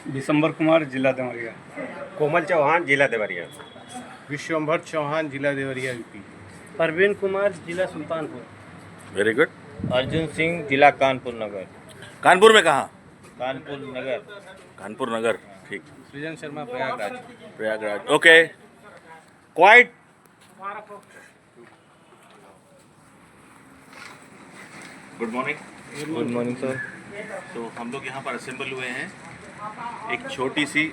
दिसंबर कुमार, जिला देवरिया। कोमल चौहान, जिला देवरिया। विश्वंभर चौहान, जिला देवरिया, यूपी। परवीन कुमार, जिला सुल्तानपुर। Very good. अर्जुन सिंह, जिला कानपुर नगर। कानपुर में कहाँ? कानपुर नगर। कानपुर नगर, ठीक। सृजन Sharma, Prayagraj. Prayagraj, okay. Quite. Good morning. Good morning sir. तो हम लोग यहाँ पर असेंबल हुए हैं। एक छोटी सी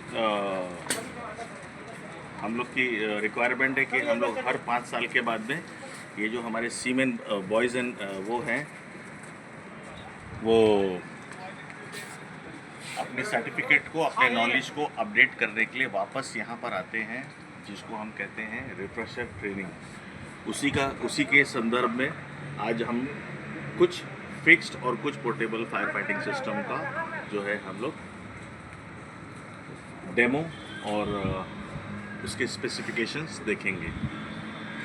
हम लोग की रिक्वायरमेंट है कि हम लोग हर 5 साल के बाद में ये जो हमारे सीमेन बॉयज़ एंड वो हैं, वो अपने सर्टिफिकेट को, अपने नॉलेज को अपडेट करने के लिए वापस यहाँ पर आते हैं, जिसको हम कहते हैं रिफ्रेशर ट्रेनिंग। उसी के संदर्भ में आज हम कुछ फिक्स्ड और कुछ पोर्टेबल फायर फाइटिंग सिस्टम का जो है हम लोग डेमो और उसके स्पेसिफिकेशंस देखेंगे।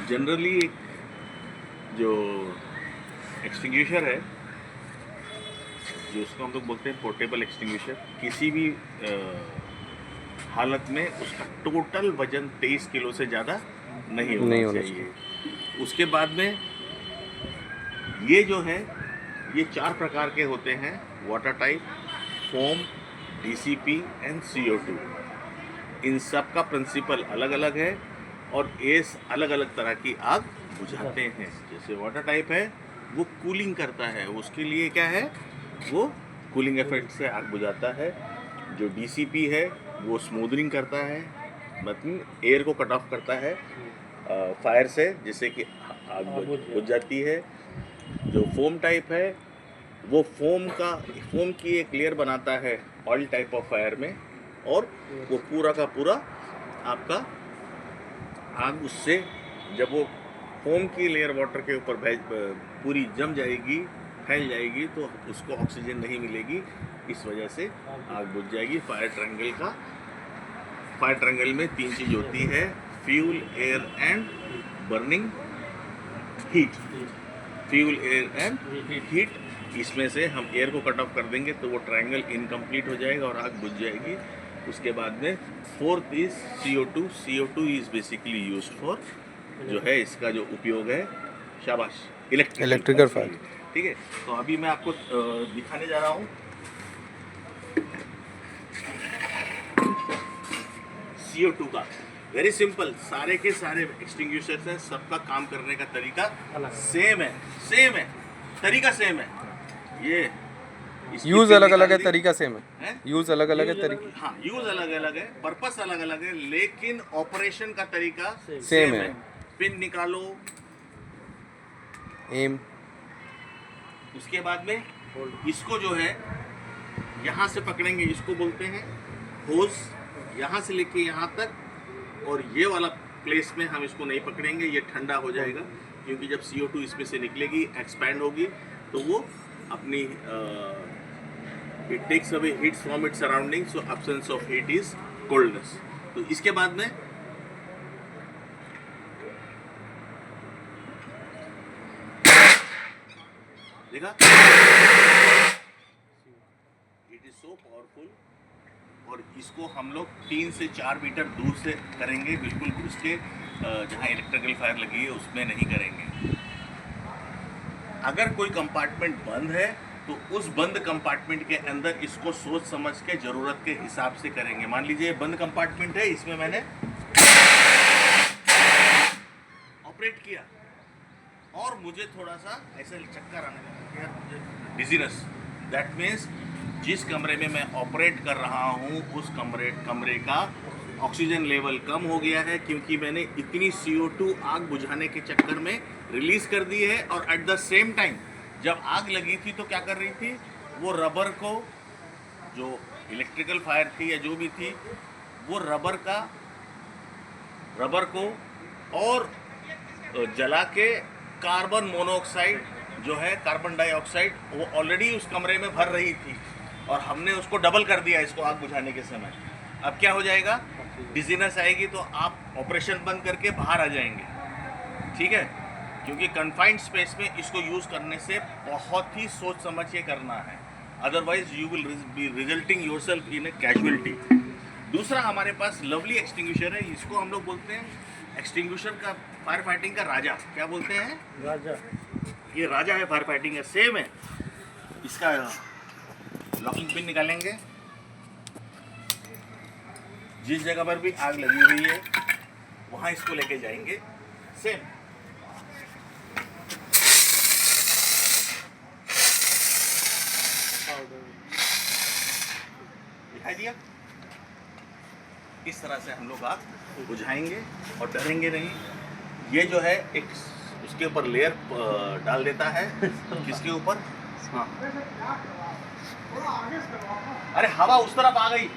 जनरली एक जो एक्सटिंग्विशर है, जो उसको हम लोग बोलते हैं पोर्टेबल एक्सटिंग्विशर, किसी भी हालत में उसका टोटल वजन 23 किलो से ज़्यादा नहीं होना चाहिए। उसके बाद में ये जो है, ये 4 प्रकार के होते हैं: water type, foam, DCP and CO2। इन सब का प्रिंसिपल अलग अलग है और ये अलग अलग तरह की आग बुझाते हैं। जैसे वाटर टाइप है, वो कूलिंग करता है, उसके लिए क्या है, वो कूलिंग इफेक्ट से आग बुझाता है। जो डीसीपी है वो स्मूदनिंग करता है, मतलब एयर को कट ऑफ करता है फायर से, जिससे कि आग बुझ जाती है। जो फोम टाइप है, वो फोम की एक लेयर बनाता है ऑयल टाइप ऑफ फायर में, और वो पूरा का पूरा आपका आग उससे, जब वो फोम की लेयर वाटर के ऊपर पूरी जम जाएगी, फैल जाएगी, तो उसको ऑक्सीजन नहीं मिलेगी, इस वजह से आग बुझ जाएगी। फायर ट्रायंगल में 3 चीज़ होती है: fuel, air and burning heat. Fuel, air and heat, इसमें से हम एयर को कट ऑफ कर देंगे तो वो ट्रायंगल इनकम्प्लीट हो जाएगा और आग बुझ जाएगी। उसके बाद में 4th is CO2। CO2 is basically use for, जो है इसका जो उपयोग है, शाबाश, इलेक्ट्रिकल फायर। ठीक है, तो अभी मैं आपको दिखाने जा रहा हूँ CO2 का। वेरी सिंपल, सारे के सारे एक्सटिंग्विशर्स हैं, सबका काम करने का तरीका सेम है, तरीका सेम है। ये यूज अलग अलग है, तरीका सेम है। यूज अलग अलग है, तरीका, हाँ, यूज अलग अलग है, पर्पस अलग अलग है, लेकिन ऑपरेशन का तरीका सेम है। पिन निकालो, एम, उसके बाद में इसको जो है यहाँ से पकड़ेंगे, इसको बोलते हैं होज, यहाँ से लेके यहाँ तक। और ये वाला प्लेस में हम इसको नहीं पकड़ेंगे, ये ठंडा हो जाएगा, क्योंकि जब CO2 इसमें से निकलेगी, एक्सपैंड होगी, तो वो अपनी it takes away heat from its surrounding, so absence of heat is coldness. तो इसके बाद में देखा, इट इज सो पावरफुल। और इसको हम लोग 3 से 4 मीटर दूर से करेंगे, बिल्कुल उसके जहाँ इलेक्ट्रिकल फायर लगी है उसमें नहीं करेंगे। अगर कोई कंपार्टमेंट बंद है तो उस बंद कंपार्टमेंट के अंदर इसको सोच समझ के ज़रूरत के हिसाब से करेंगे। मान लीजिए ये बंद कंपार्टमेंट है, इसमें मैंने ऑपरेट किया और मुझे थोड़ा सा ऐसा चक्कर आने लगा, मुझे डिजीनेस। दैट मीन्स जिस कमरे में मैं ऑपरेट कर रहा हूँ उस कमरे का ऑक्सीजन लेवल कम हो गया है, क्योंकि मैंने इतनी CO2 आग बुझाने के चक्कर में रिलीज़ कर दी है। और एट द सेम टाइम जब आग लगी थी तो क्या कर रही थी, वो रबर को, जो इलेक्ट्रिकल फायर थी या जो भी थी, वो रबर को और जला के कार्बन मोनोऑक्साइड जो है, कार्बन डाइऑक्साइड, वो ऑलरेडी उस कमरे में भर रही थी और हमने उसको डबल कर दिया इसको आग बुझाने के समय। अब क्या हो जाएगा, डिजीनेस आएगी तो आप ऑपरेशन बंद करके बाहर आ जाएंगे। ठीक है, क्योंकि कन्फाइंड स्पेस में इसको यूज़ करने से बहुत ही सोच समझ के करना है। Otherwise you will be resulting yourself in A casualty. दूसरा हमारे पास लवली एक्सटिंग्विशर है, इसको हम लोग बोलते हैं एक्सटिंग्विशर का, फायर फाइटिंग का राजा। क्या बोलते हैं? राजा। ये राजा है फायर फाइटिंग का, सेम है। इसका लॉकिंग पिन निकालेंगे, जिस जगह पर भी आग लगी हुई है वहाँ इसको लेके जाएंगे, सेम। दिखाई दिया? इस तरह से हम लोग आग बुझाएंगे और डरेंगे नहीं। ये जो है एक उसके ऊपर लेयर डाल देता है। किसके ऊपर? हाँ। अरे हवा उस तरफ आ गई।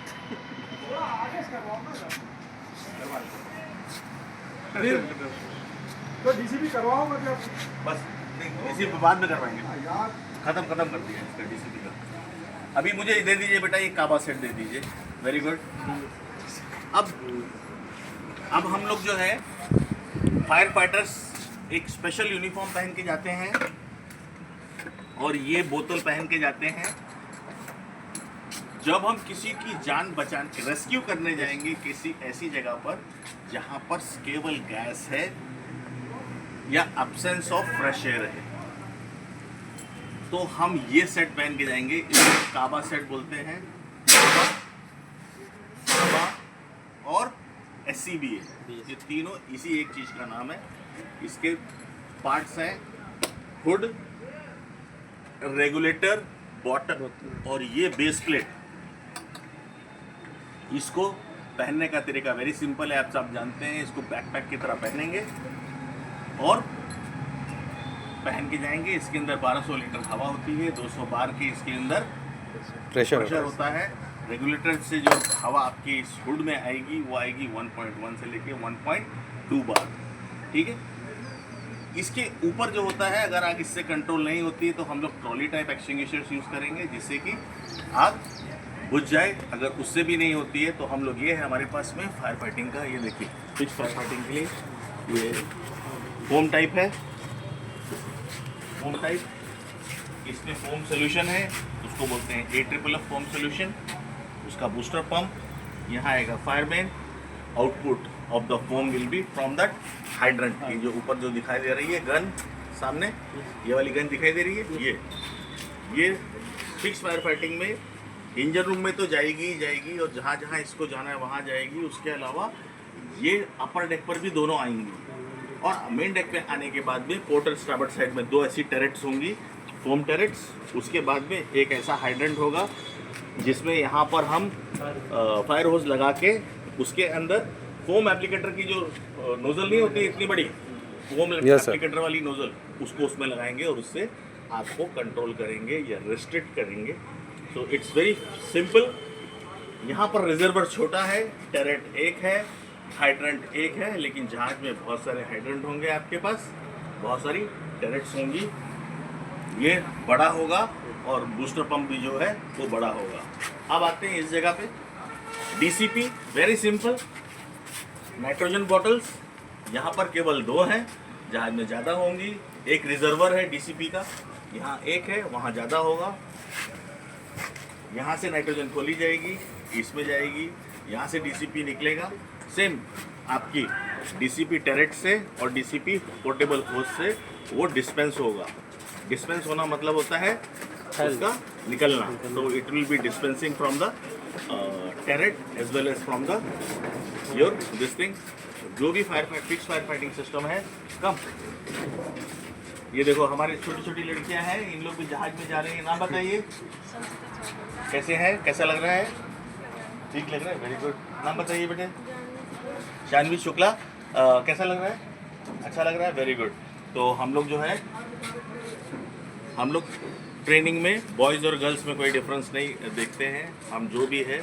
तो डीसीपी करवाओ मतलब बस नहीं, डीसीपी बाद में करवाएंगे। खत्म कर दिया इसका डीसीपी का। अभी मुझे दे दीजिए बेटा, ये काबा सेट दे दीजिए। Very good. अब हम लोग जो है फायर फाइटर्स एक स्पेशल यूनिफॉर्म पहन के जाते हैं और ये बोतल पहन के जाते हैं। जब हम किसी की जान बचाने, रेस्क्यू करने जाएंगे किसी ऐसी जगह पर जहाँ पर केवल गैस है या एब्सेंस ऑफ फ्रेश एयर है, तो हम ये सेट पहन के जाएंगे। इसको काबा सेट बोलते हैं। काबा और SCBA, ये तीनों इसी एक चीज़ का नाम है। इसके पार्ट्स हैं हुड, रेगुलेटर, बॉटम और ये बेस प्लेट। इसको पहनने का तरीका वेरी सिंपल है, आप सब जानते हैं। इसको बैकपैक की तरह पहनेंगे और पहन के जाएंगे। इसके अंदर 1200 लीटर हवा होती है, 200 बार की इसके अंदर प्रेशर होता है। रेगुलेटर से जो हवा आपकी इस हुड में आएगी वो आएगी 1.1 से लेके 1.2 बार, ठीक है। इसके ऊपर जो होता है, अगर आग इससे कंट्रोल नहीं होती है तो हम लोग ट्रॉली टाइप एक्सटिंग्विशर्स यूज़ करेंगे जिससे कि आग बुझ जाए। अगर उससे भी नहीं होती है तो हम लोग, ये है हमारे पास में फायर फाइटिंग का, ये देखिए पिच फायर फाइटिंग के लिए ये फोम टाइप है, फोम टाइप। इसमें फोम सोल्यूशन है, उसको बोलते हैं AFFF फोम सोल्यूशन। उसका बूस्टर पंप, यहाँ आएगा fireman. Output of the foam will be from that hydrant. ये जो ऊपर जो दिखाई दे रही है गन, सामने ये वाली गन दिखाई दे रही है, ये फिक्स फायर फाइटिंग में इंजन रूम में तो जाएगी और जहाँ जहाँ इसको जाना है वहाँ जाएगी। उसके अलावा ये अपर डेक पर भी दोनों आएंगी और मेन डेक पे आने के बाद में पोर्ट और स्टार्बोर्ड साइड में 2 ऐसी टरेट्स होंगी, फोम टरेट्स। उसके बाद में एक ऐसा हाइड्रेंट होगा जिसमें यहाँ पर हम फायर होज लगा के उसके अंदर फोम एप्लीकेटर की जो नोजल नहीं होती इतनी बड़ी, फोम एप्लीकेटर वाली नोजल, उसको उसमें लगाएंगे और उससे आग को कंट्रोल करेंगे या रेस्ट्रिक्ट करेंगे। तो इट्स वेरी सिंपल। यहाँ पर रिजर्वर छोटा है, टरेट एक है, हाइड्रेंट एक है, लेकिन जहाज में बहुत सारे हाइड्रेंट होंगे, आपके पास बहुत सारी टरेट्स होंगी। ये बड़ा होगा और बूस्टर पंप भी जो है वो बड़ा होगा। अब आते हैं इस जगह पे DCP, very simple. Nitrogen bottles यहाँ पर केवल 2 हैं, जहाज में ज़्यादा होंगी। एक रिजर्वर है DCP का, यहाँ एक है, वहाँ ज़्यादा होगा। यहाँ से नाइट्रोजन खोली जाएगी, इसमें जाएगी, यहाँ से DCP निकलेगा। सेम आपकी DCP टरेट से और DCP पोर्टेबल होज से वो डिस्पेंस होगा। डिस्पेंस होना मतलब होता है उसका निकलना। तो it will be dispensing from the turret as well as from the your this thing. जो भी फिक्स फायर फाइटिंग सिस्टम है, कम। ये देखो हमारी छोटी छोटी लड़कियां हैं, इन लोग भी जहाज में जा रहे हैं। नाम बताइए, कैसे है, कैसा लग रहा है? ठीक लग रहा है, वेरी गुड। नाम बताइए बेटे। शानवी शुक्ला, कैसा लग रहा है? अच्छा लग रहा है, वेरी गुड। तो हम लोग जो है, हम लोग ट्रेनिंग में बॉयज़ और गर्ल्स में कोई डिफरेंस नहीं देखते हैं। हम जो भी है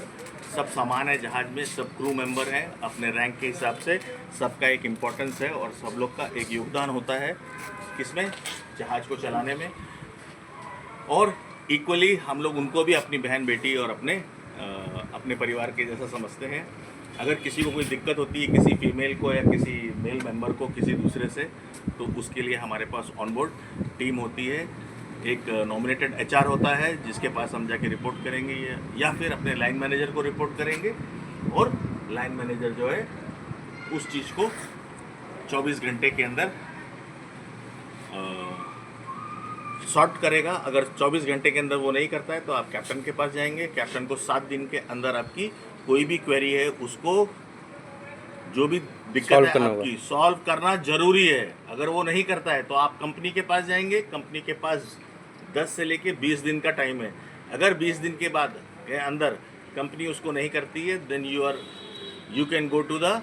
सब समान है जहाज में, सब क्रू मेंबर हैं। अपने रैंक के हिसाब से सबका एक इम्पोर्टेंस है और सब लोग का एक योगदान होता है किसमें, जहाज को चलाने में। और इक्वली हम लोग उनको भी अपनी बहन बेटी और अपने परिवार के जैसा समझते हैं। अगर किसी को कोई दिक्कत होती है, किसी फीमेल को या किसी मेल मेंबर को किसी दूसरे से, तो उसके लिए हमारे पास ऑनबोर्ड टीम होती है। एक नॉमिनेटेड एचआर होता है जिसके पास हम जाके रिपोर्ट करेंगे या फिर अपने लाइन मैनेजर को रिपोर्ट करेंगे और लाइन मैनेजर जो है उस चीज़ को 24 घंटे के अंदर सॉर्ट करेगा। अगर 24 घंटे के अंदर वो नहीं करता है तो आप कैप्टन के पास जाएंगे। कैप्टन को 7 दिन के अंदर आपकी कोई भी क्वेरी है उसको जो भी दिक्कत है आपकी सॉल्व करना जरूरी है। अगर वो नहीं करता है तो आप कंपनी के पास जाएंगे। कंपनी के पास 10 से लेके 20 दिन का टाइम है। अगर 20 दिन के बाद के अंदर कंपनी उसको नहीं करती है then you can go to the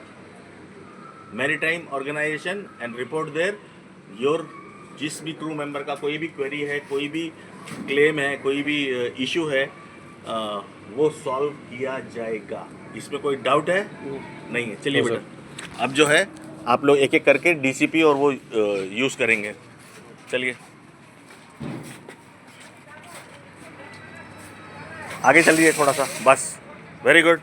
maritime organisation and report there your जिस भी क्रू मेंबर का कोई भी क्वेरी है, कोई भी क्लेम है, कोई भी इशू है वो सॉल्व किया जाएगा। इसमें कोई डाउट है नहीं है। चलिए बेटा अब जो है आप लोग एक एक करके डीसीपी और वो यूज़ करेंगे। चलिए आगे चलिए थोड़ा सा, बस वेरी गुड।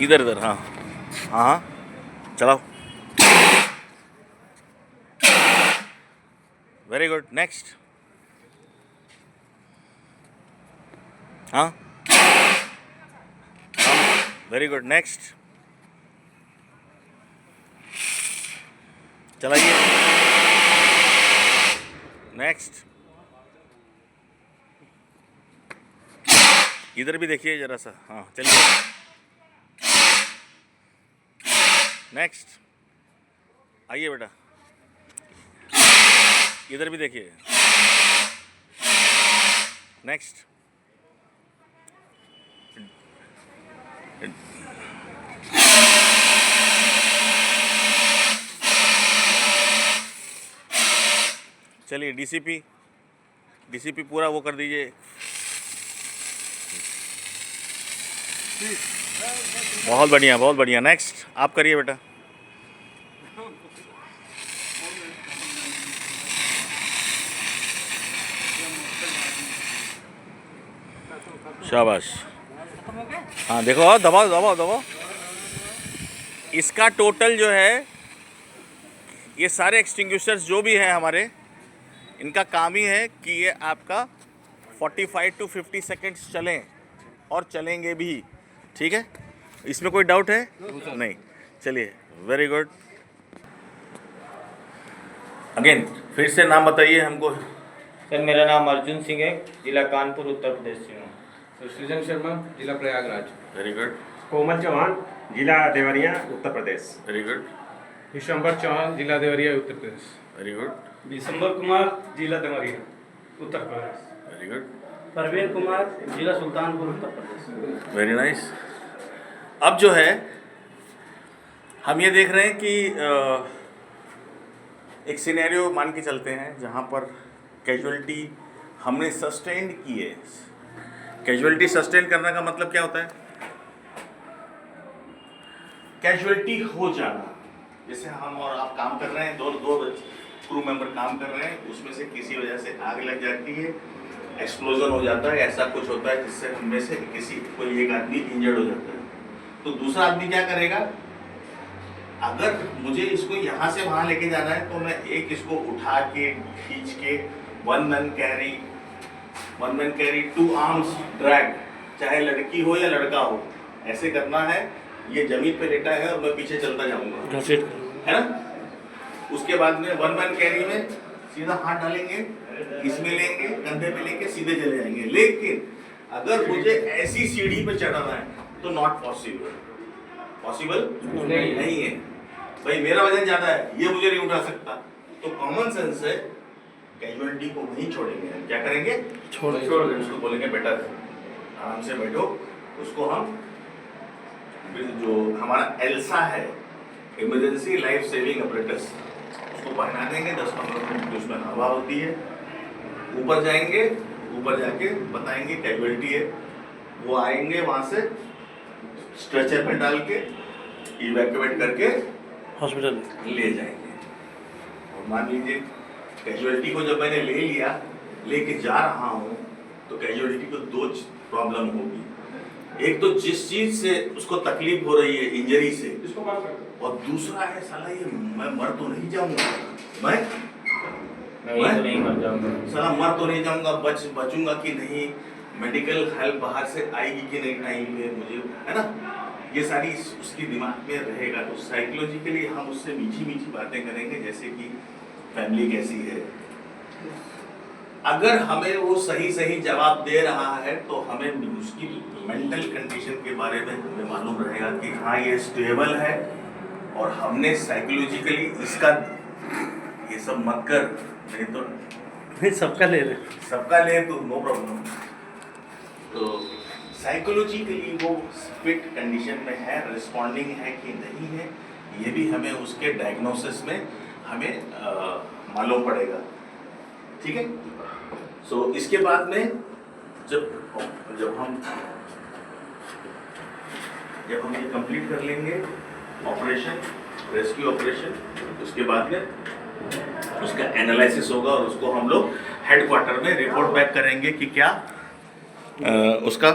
इधर इधर हाँ हाँ हाँ चलाओ वेरी गुड। नेक्स्ट हाँ वेरी गुड। नेक्स्ट चलाइए। नेक्स्ट इधर भी देखिए जरा सा, हाँ चलिए। नेक्स्ट आइए बेटा, इधर भी देखिए। नेक्स्ट चलिए डीसीपी पूरा वो कर दीजिए। बहुत बढ़िया बहुत बढ़िया। नेक्स्ट आप करिए बेटा। शाबाश। हाँ देखो दबाओ दबाओ दबाओ। इसका टोटल जो है ये सारे एक्सटिंग्विशर्स जो भी हैं हमारे, इनका काम ही है कि ये आपका 45 to 50 सेकेंड्स चलें और चलेंगे भी। ठीक है, इसमें कोई डाउट है नहीं। चलिए वेरी गुड। अगेन फिर से नाम बताइए हमको। सर मेरा नाम अर्जुन सिंह है, जिला कानपुर उत्तर प्रदेश से हूँ। सृजन शर्मा, जिला प्रयागराज। Very good. कोमल चौहान, जिला देवरिया, उत्तर प्रदेश। Very good. विश्वम्भर चौहान, जिला देवरिया, उत्तर प्रदेश। Very good. दिसंबर कुमार, जिला देवरिया, उत्तर प्रदेश। Very good. परवीन कुमार, जिला सुल्तानपुर, उत्तर प्रदेश। Very nice. अब जो है हम ये देख रहे हैं कि एक सिनेरियो मान के चलते हैं जहाँ पर कैजुअलिटी हमने सस्टेन की है। कैजुअलिटी सस्टेन करने का मतलब क्या होता है? कैजुअलिटी हो जाना। जैसे हम और आप काम कर रहे हैं, दो क्रू मेंबर काम कर रहे हैं, उसमें से किसी वजह से आग लग जाती है, एक्सप्लोजन हो जाता है, ऐसा कुछ होता है जिससे उनमें से कोई एक आदमी इंजर्ड हो जाता है। तो दूसरा आदमी क्या करेगा? अगर मुझे इसको यहाँ से वहाँ लेके जाना है तो मैं एक इसको उठा के खींच के one man carry 2 arms drag, चाहे लड़की हो या लड़का हो, ऐसे करना है। ये जमीन पे लेटा है और मैं पीछे चलता जाऊंगा, है ना। उसके बाद में वन मैन कैरी में सीधा हाथ डालेंगे, इसमें लेंगे, कंधे पे लेके सीधे चले जाएंगे। लेकिन अगर मुझे ऐसी सीढ़ी पे चढ़ाना है तो नॉट पॉसिबल नहीं है। भाई मेरा वजन ज्यादा है, ये मुझे नहीं उठा सकता। तो कॉमन सेंस है, कैजुअलिटी को नहीं छोड़ेंगे। हम क्या करेंगे? छोड़ देंगे। उसको बोलेंगे बेटा आराम से बैठो। उसको हम जो हमारा एल्सा है, इमरजेंसी लाइफ सेविंग अपरेटस, उसको पहना देंगे। 10-15 मिनट की उसमें हवा होती है। ऊपर जाएंगे, ऊपर जाके बताएंगे कैजुअलिटी है। वो आएंगे वहाँ से स्ट्रेचर पे डाल के इवैक्यूएट करके हॉस्पिटल ले जाएंगे। और मान लीजिए कैजुअलिटी को जब मैंने ले लिया, लेके जा रहा हूँ, तो कैजुअलिटी को 2 प्रॉब्लम होगी। एक तो जिस चीज से उसको तकलीफ हो रही है, इंजरी से, और दूसरा है साला ये मैं मर तो नहीं जाऊंगा, मैं मैं तो नहीं मर जाऊंगा। साला मर तो नहीं जाऊंगा, बचूंगा कि नहीं, मेडिकल हेल्प बाहर से आएगी कि नहीं टाइम पे मुझे, है ना, ये सारी उसकी दिमाग में रहेगा। तो साइकोलॉजिकली हम उससे मीठी मीठी बातें करेंगे, जैसे कि फैमिली कैसी है। अगर हमें वो सही सही जवाब दे रहा है तो हमें उसकी मेंटल कंडीशन के बारे में हमें मालूम रहेगा कि हाँ ये स्टेबल है, और हमने साइकोलॉजिकली इसका ये सब मत कर, नहीं तो नहीं सबका ले रहे। सबका ले तो नो प्रॉब्लम। तो साइकोलॉजिकली वो फिट कंडीशन में है, रिस्पॉन्डिंग है कि नहीं है, ये भी हमें उसके डायग्नोसिस में हमें मालूम पड़ेगा, ठीक है। सो इसके बाद में जब हम ये कंप्लीट कर लेंगे ऑपरेशन, रेस्क्यू ऑपरेशन, उसके बाद में उसका एनालिसिस होगा और उसको हम लोग हेडक्वार्टर में रिपोर्ट बैक करेंगे कि क्या उसका